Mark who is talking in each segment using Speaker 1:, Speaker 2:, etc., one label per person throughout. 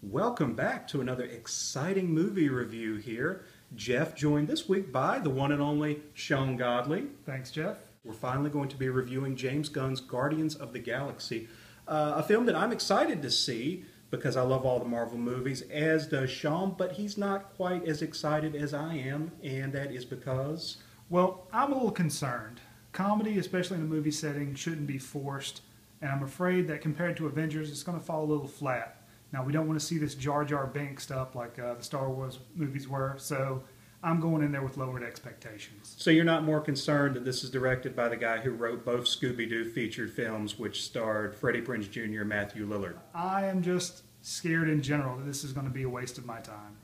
Speaker 1: Welcome back to another exciting movie review here. Jeff joined this week by the one and only Sean Godley.
Speaker 2: Thanks, Jeff.
Speaker 1: We're finally going to be reviewing James Gunn's Guardians of the Galaxy, a film that I'm excited to see because I love all the Marvel movies, as does Sean, but he's not quite as excited as I am, and that is because...
Speaker 2: Well, I'm a little concerned. Comedy, especially in a movie setting, shouldn't be forced, and I'm afraid that compared to Avengers, it's going to fall a little flat. Now, we don't want to see this Jar Jar Binks stuff like the Star Wars movies were, so I'm going in there with lowered expectations.
Speaker 1: So you're not more concerned that this is directed by the guy who wrote both Scooby-Doo featured films, which starred Freddie Prinze Jr. and Matthew Lillard?
Speaker 2: I am just scared in general that this is going to be a waste of my time.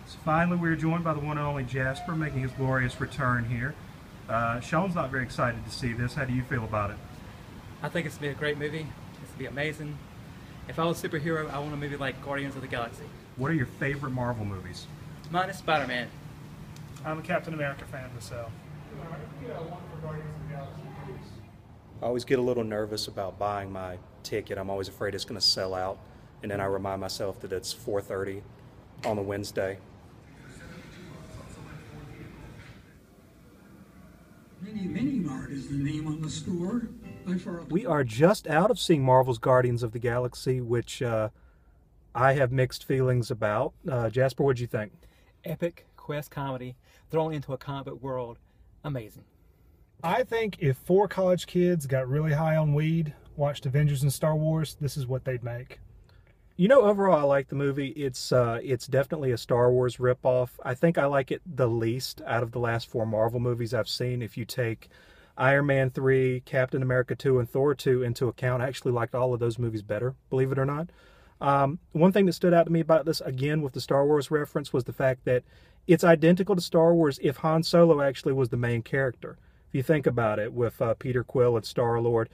Speaker 2: So finally, we're joined by the one and only Jasper, making his glorious return here. Sean's not very excited to see this. How do you feel about it?
Speaker 3: I think it's going to be a great movie. It's going to be amazing. If I was a superhero, I want a movie like Guardians of the Galaxy.
Speaker 1: What are your favorite Marvel movies?
Speaker 3: Mine is Spider-Man.
Speaker 2: I'm a Captain America fan myself.
Speaker 1: I always get a little nervous about buying my ticket. I'm always afraid it's going to sell out, and then I remind myself that it's 4:30 on a Wednesday.
Speaker 4: Mini Mart is the name on the store.
Speaker 1: We are just out of seeing Marvel's Guardians of the Galaxy, which I have mixed feelings about. Jasper, what'd you think?
Speaker 3: Epic quest comedy thrown into a comic book world. Amazing.
Speaker 2: I think if 4 college kids got really high on weed, watched Avengers and Star Wars, this is what they'd make.
Speaker 1: You know, overall, I like the movie. It's definitely a Star Wars ripoff. I think I like it the least out of the last 4 Marvel movies I've seen. If you take Iron Man 3, Captain America 2, and Thor 2 into account, I actually liked all of those movies better, believe it or not. One thing that stood out to me about this, again, with the Star Wars reference, was the fact that it's identical to Star Wars if Han Solo actually was the main character. If you think about it, with Peter Quill and Star-Lord,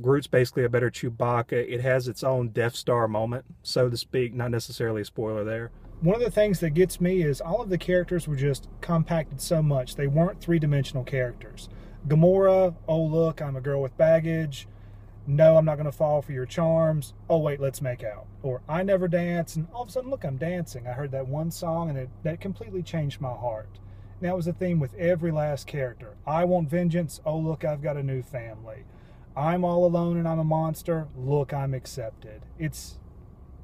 Speaker 1: Groot's basically a better Chewbacca. It has its own Death Star moment, so to speak, not necessarily a spoiler there.
Speaker 2: One of the things that gets me is all of the characters were just compacted so much. They weren't three-dimensional characters. Gamora, oh look, I'm a girl with baggage. No, I'm not going to fall for your charms. Oh wait, let's make out. Or I never dance, and all of a sudden, look, I'm dancing. I heard that one song, and that completely changed my heart. And that was the theme with every last character. I want vengeance. Oh look, I've got a new family. I'm all alone and I'm a monster. Look, I'm accepted.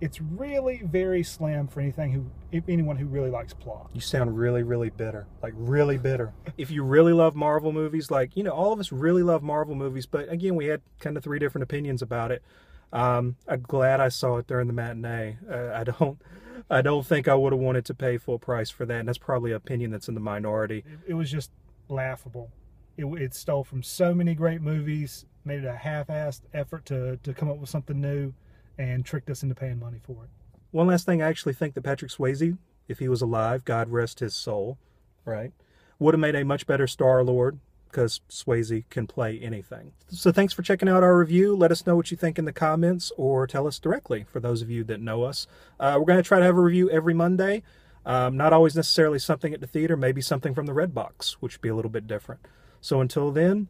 Speaker 2: It's really very slim for anyone who really likes plot.
Speaker 1: You sound really, really bitter. Like, really bitter. If you really love Marvel movies, like, you know, all of us really love Marvel movies, but again, we had kind of 3 different opinions about it. I'm glad I saw it during the matinee. I don't think I would have wanted to pay full price for that, and that's probably an opinion that's in the minority.
Speaker 2: It was just laughable. It stole from so many great movies, made it a half-assed effort to come up with something new, and tricked us into paying money for it.
Speaker 1: One last thing, I actually think that Patrick Swayze, if he was alive, God rest his soul, right, would have made a much better Star-Lord, because Swayze can play anything. So thanks for checking out our review. Let us know what you think in the comments, or tell us directly, for those of you that know us. We're going to try to have a review every Monday. Not always necessarily something at the theater, maybe something from the Red Box, which would be a little bit different. So until then,